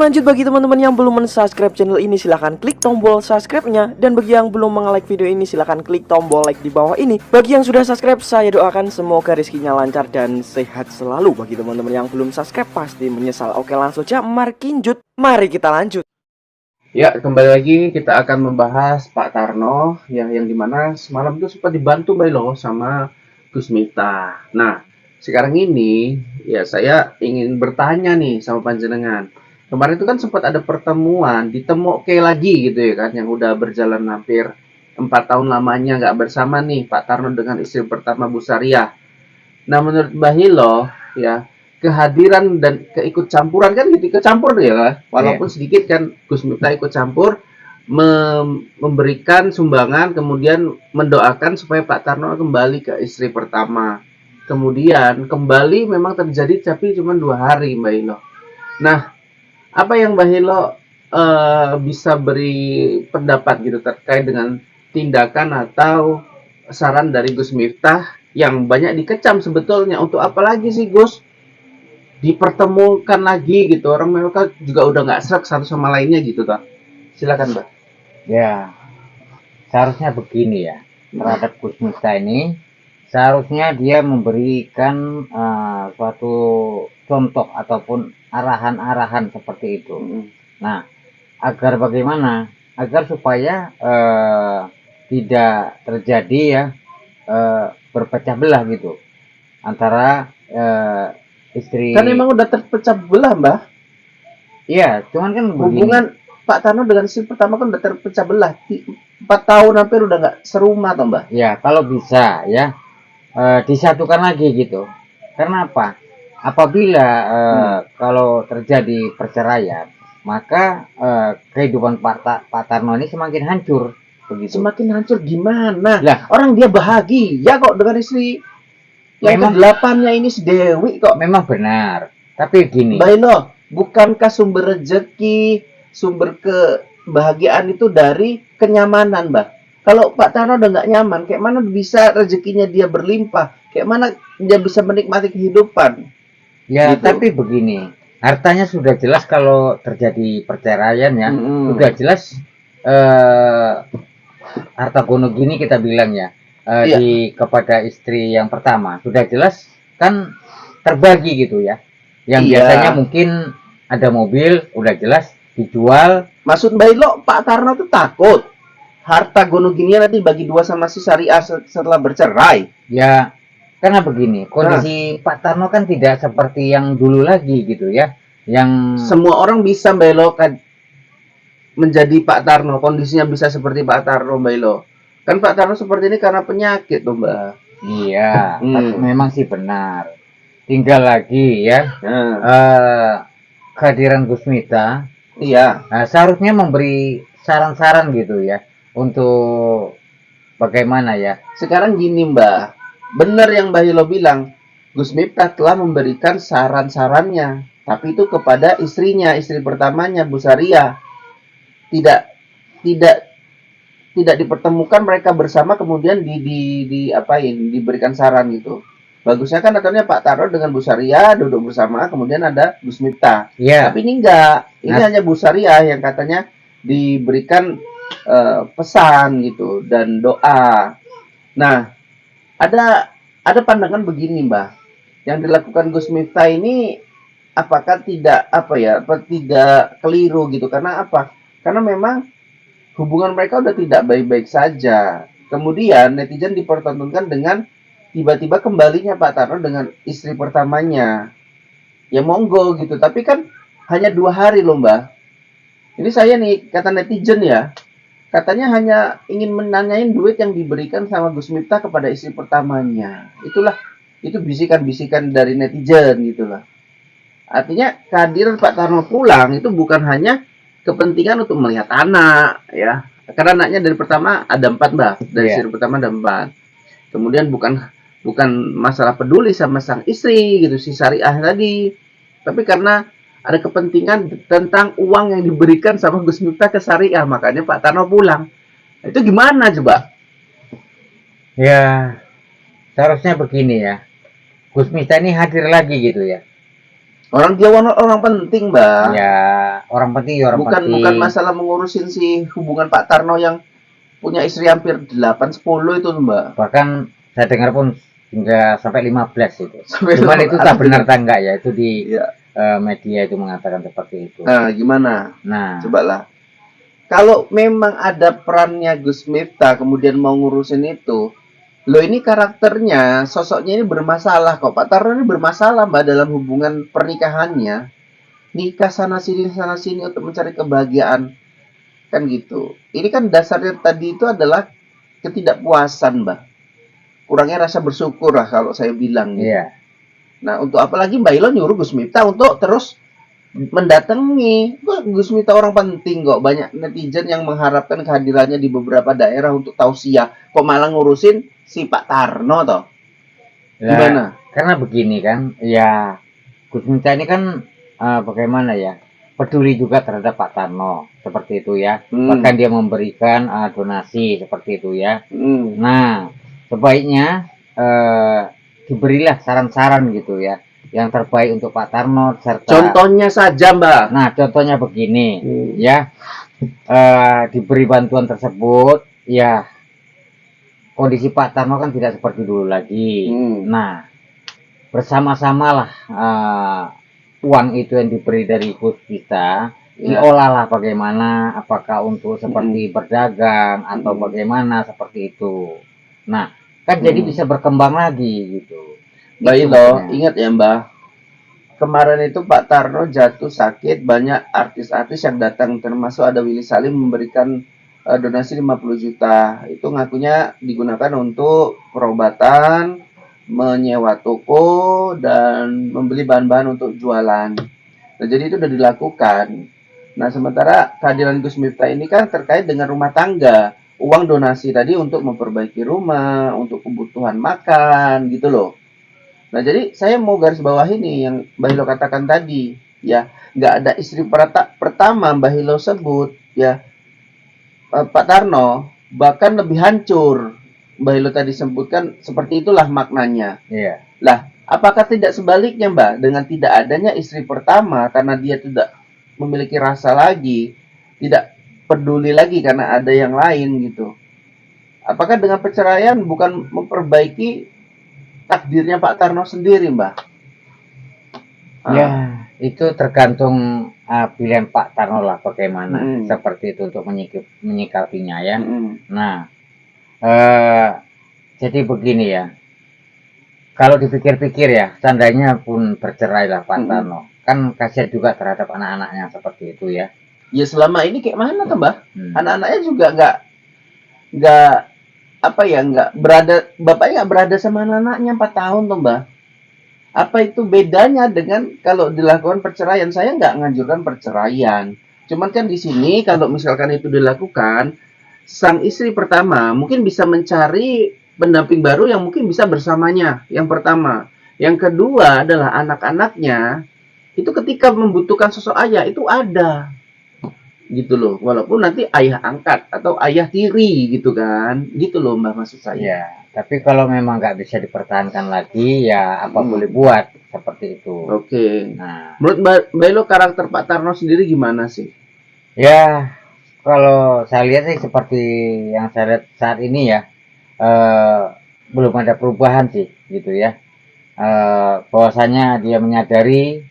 lanjut, bagi teman-teman yang belum mensubscribe channel ini silahkan klik tombol subscribe-nya. Dan bagi yang belum nge-like video ini silahkan klik tombol like di bawah ini. Bagi yang sudah subscribe, saya doakan semoga rezekinya lancar dan sehat selalu. Bagi teman-teman yang belum subscribe pasti menyesal. Oke, langsung aja markinjut. Mari kita lanjut. Ya, kembali lagi kita akan membahas Pak Tarno yang dimana semalam itu sempat dibantu Mbak Ilo sama Gus Miftah. Nah, sekarang ini ya saya ingin bertanya nih sama panjenengan. Kemarin itu kan sempat ada pertemuan ditemuke lagi gitu ya kan, yang udah berjalan hampir 4 tahun lamanya nggak bersama nih Pak Tarno dengan istri pertama Bu Sariah. Nah, menurut Mbak Hilo ya, kehadiran dan keikut campuran kan gitu, ikut campur ya, walaupun sedikit kan Gus Miftah ikut campur, memberikan sumbangan, kemudian mendoakan supaya Pak Tarno kembali ke istri pertama. Kemudian kembali memang terjadi tapi cuma 2 hari Mbak Hilo. Nah, apa yang Mbak Hilo bisa beri pendapat gitu terkait dengan tindakan atau saran dari Gus Miftah yang banyak dikecam sebetulnya? Untuk apa lagi sih Gus dipertemukan lagi gitu, orang mereka juga udah nggak serak satu sama lainnya gitu toh. Silakan Mbak. Ya, seharusnya begini ya, terhadap Gus Miftah ini, seharusnya dia memberikan suatu contoh ataupun arahan-arahan seperti itu. Nah, agar bagaimana? Agar supaya tidak terjadi ya berpecah belah gitu antara istri. Kan emang udah terpecah belah Mbak. Iya, cuman kan hubungan begini. Pak Tarno dengan istri pertama kan udah terpecah belah. 4 tahun hampir udah nggak serumah toh Mbak. Ya, kalau bisa ya disatukan lagi gitu. Karena apa? Apabila kalau terjadi perceraian, maka kehidupan Pak Tarno ini semakin hancur. Begitu. Semakin hancur gimana? Lah, orang dia bahagia kok dengan istri yang ke-8-nya ini si Dewi kok. Memang benar. Tapi gini. Bailo, bukankah sumber rezeki, sumber kebahagiaan itu dari kenyamanan, Mbak? Kalau Pak Tarno udah nggak nyaman, kayak mana bisa rezekinya dia berlimpah? Kayak mana dia bisa menikmati kehidupan? Ya, gitu. Tapi begini, hartanya sudah jelas kalau terjadi perceraian ya, sudah jelas harta gono gini kita bilang ya, kepada istri yang pertama sudah jelas kan terbagi gitu ya. Yang biasanya mungkin ada mobil, udah jelas dijual. Maksud Mbak Ilo, Pak Tarno tuh takut harta gono gini nanti bagi 2 sama si Sariah setelah bercerai. Ya, karena begini, kondisi Pak Tarno kan tidak seperti yang dulu lagi gitu ya. Yang semua orang bisa Mbak Ilo kan menjadi Pak Tarno, kondisinya bisa seperti Pak Tarno Mbak Ilo. Kan Pak Tarno seperti ini karena penyakit tuh Mbak. Iya, memang sih benar. Tinggal lagi ya kehadiran Gus Miftah. Iya. Seharusnya memberi saran-saran gitu ya untuk bagaimana ya. Sekarang gini Mbak, benar yang Mbak Hilo bilang, Gus Miftah telah memberikan saran-sarannya, tapi itu kepada istrinya, istri pertamanya Bu Sariah. Tidak dipertemukan mereka bersama kemudian diberikan saran gitu. Bagusnya kan katanya Pak Tarno dengan Bu Sariah duduk bersama, kemudian ada Gus Miftah. Tapi ini enggak. Ini hanya Bu Sariah yang katanya diberikan pesan gitu dan doa. Nah, ada pandangan begini, Mbak. Yang dilakukan Gus Miftah ini apakah tidak tidak keliru gitu? Karena apa? Karena memang hubungan mereka udah tidak baik-baik saja. Kemudian netizen dipertontonkan dengan tiba-tiba kembalinya Pak Tarno dengan istri pertamanya. Ya monggo gitu, tapi kan hanya 2 hari loh Mbak. Ini saya nih, kata netizen ya, katanya hanya ingin menanyain duit yang diberikan sama Gus Miftah kepada istri pertamanya. Itu bisikan-bisikan dari netizen gitulah. Artinya kehadiran Pak Tarno pulang itu bukan hanya kepentingan untuk melihat anak ya. Karena anaknya dari pertama ada 4 Mbak, dari istri pertama ada 4. Kemudian bukan masalah peduli sama sang istri gitu, si Sariah tadi, tapi karena ada kepentingan tentang uang yang diberikan sama Gus Miftah ke Sariah, makanya Pak Tarno pulang. Itu gimana coba? Ya, seharusnya begini ya, Gus Miftah ini hadir lagi gitu ya. Orang dia orang penting, Mbak. Ya, orang penting ya orang Bukan penting. masalah mengurusin si hubungan Pak Tarno yang punya istri hampir 8-10 itu, Mbak. Bahkan saya dengar pun hingga sampai 15 itu. Sampai Cuman itu tak 15. benar tak enggak ya, itu di Iya. media itu mengatakan seperti itu. Nah, gimana? Nah, Cobalah. Kalau memang ada perannya Gus Miftah kemudian mau ngurusin itu, lo ini karakternya, sosoknya ini bermasalah kok. Pak Tarno ini bermasalah, Mbak, dalam hubungan pernikahannya. Nikah sana sini untuk mencari kebahagiaan, kan gitu. Ini kan dasarnya tadi itu adalah ketidakpuasan, Mbak. Kurangnya rasa bersyukur lah kalau saya bilang gitu. iya. Nah, untuk apalagi Mbak Ilo nyuruh Gus Miftah untuk terus mendatangi. Gus Miftah orang penting kok. Banyak netizen yang mengharapkan kehadirannya di beberapa daerah untuk tausiah. Kok malah ngurusin si Pak Tarno toh? Lah, Gimana? karena begini kan, ya Gus Miftah ini kan bagaimana ya, peduli juga terhadap Pak Tarno seperti itu ya. Bahkan dia memberikan donasi seperti itu ya. Nah, sebaiknya diberilah saran-saran gitu ya, yang terbaik untuk Pak Tarno serta. Contohnya saja, Mbak. Nah, contohnya begini ya, diberi bantuan tersebut ya. Kondisi Pak Tarno kan tidak seperti dulu lagi. Nah, bersama-samalah uang itu yang diberi dari Gus kita diolahlah bagaimana, apakah untuk seperti berdagang atau bagaimana seperti itu. Nah, kan jadi bisa berkembang lagi gitu. Mbak Itu Ilo, maksudnya. ingat ya Mbak, kemarin itu Pak Tarno jatuh sakit, banyak artis-artis yang datang, termasuk ada Willy Salim memberikan donasi 50 juta. Itu ngakunya digunakan untuk perobatan, menyewa toko, dan membeli bahan-bahan untuk jualan. Nah, jadi itu sudah dilakukan. Nah, sementara kehadiran Gus Miftah ini kan terkait dengan rumah tangga. Uang donasi tadi untuk memperbaiki rumah, untuk kebutuhan makan, gitu loh. Nah, jadi saya mau garis bawah ini yang Mbak Hilo katakan tadi. Ya, nggak ada istri pertama Mbak Hilo sebut, ya, Pak Tarno, bahkan lebih hancur. Mbak Hilo tadi sebutkan, seperti itulah maknanya. Iya. Lah, apakah tidak sebaliknya, Mbak, dengan tidak adanya istri pertama karena dia tidak memiliki rasa lagi, tidak peduli lagi karena ada yang lain gitu. Apakah dengan perceraian bukan memperbaiki takdirnya Pak Tarno sendiri, Mbak? Ya, itu tergantung pilihan Pak Tarno lah bagaimana seperti itu untuk menyikapinya ya. Nah, jadi begini ya. Kalau dipikir-pikir ya, seandainya pun bercerai lah Pak Tarno, kan kasihan juga terhadap anak-anaknya seperti itu ya. Ya selama ini kayak mana tuh, Mbak? Anak-anaknya juga nggak apa ya, nggak berada, bapaknya nggak berada sama anak-anaknya 4 tahun tuh, Mbak. Apa itu bedanya dengan kalau dilakukan perceraian? Saya nggak nganjurkan perceraian. Cuman kan di sini kalau misalkan itu dilakukan, sang istri pertama mungkin bisa mencari pendamping baru yang mungkin bisa bersamanya. Yang pertama. Yang kedua adalah anak-anaknya itu ketika membutuhkan sosok ayah itu ada. Gitu loh. Walaupun nanti ayah angkat atau ayah tiri gitu kan. Gitu loh, Mbak, maksud saya. Ya, tapi kalau memang nggak bisa dipertahankan lagi, ya apa boleh buat seperti itu. Oke. Nah, menurut Mbak Elo, karakter Pak Tarno sendiri gimana sih? ya, kalau saya lihat sih seperti yang saya lihat saat ini ya, belum ada perubahan sih, gitu ya. Bahwasanya dia menyadari,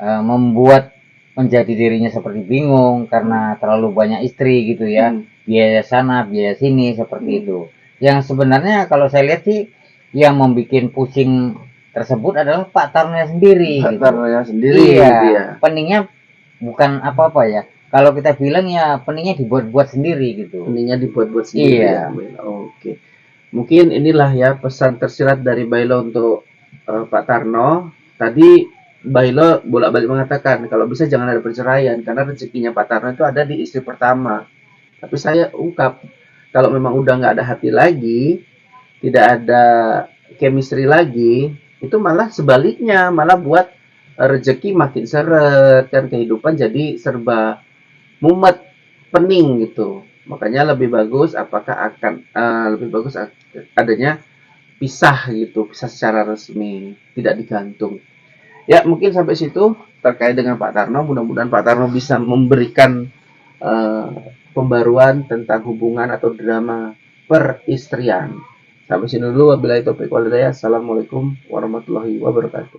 membuat menjadi dirinya seperti bingung karena terlalu banyak istri gitu ya, biaya sana, biaya sini seperti itu. Yang sebenarnya kalau saya lihat sih, yang membuat pusing tersebut adalah Pak Tarno sendiri. Pak gitu. Tarno sendiri. Iya, gitu ya. peningnya bukan apa-apa ya. Kalau kita bilang ya peningnya dibuat-buat sendiri gitu. Peningnya dibuat-buat sendiri. Iya. Ya. Oke. Mungkin inilah ya pesan tersirat dari Bailo untuk Pak Tarno. Tadi Bailo bolak-balik mengatakan kalau bisa jangan ada perceraian karena rezekinya Pak Tarno itu ada di istri pertama. Tapi saya ungkap kalau memang udah nggak ada hati lagi, tidak ada chemistry lagi, itu malah sebaliknya, malah buat rezeki makin seret kan, kehidupan jadi serba mumet, pening gitu. Makanya lebih bagus lebih bagus adanya pisah gitu, pisah secara resmi, tidak digantung. Ya, mungkin sampai situ terkait dengan Pak Tarno. Mudah-mudahan Pak Tarno bisa memberikan eh, pembaruan tentang hubungan atau drama peristrian. Sampai sini dulu. Wabillahi taufiq wal hidayah. Assalamualaikum warahmatullahi wabarakatuh.